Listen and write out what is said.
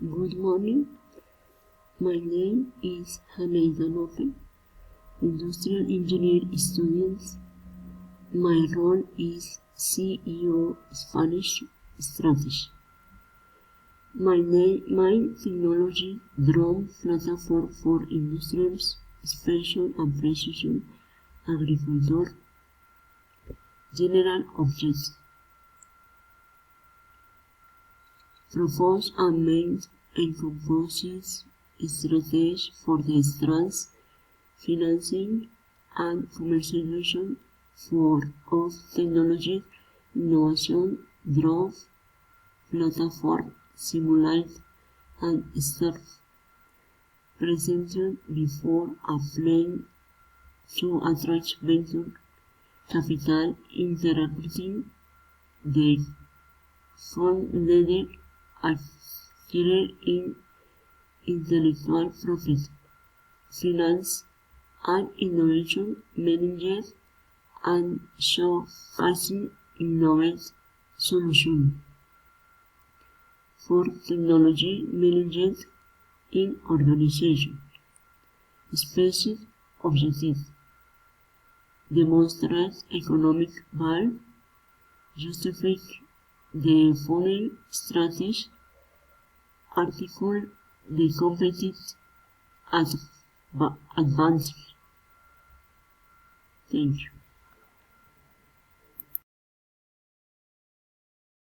Good morning. My name is Haneida Lope, Industrial Engineer Students. My role is CEO Spanish Strategy. My technology drone platform for industrials, special and precision agriculture, general objects. Propose and made and composes strategy for the strands, financing and commercialization of technology, innovation, growth, platform, simulate and start presented before a plan to attract venture capital interacting the fund leader acquire in intellectual property, finance and innovation managers and showcasing innovative solutions for technology management in organization. Specific objectives: demonstrate economic value, justify the funding strategy, articulate the competitive advantage. Thank you.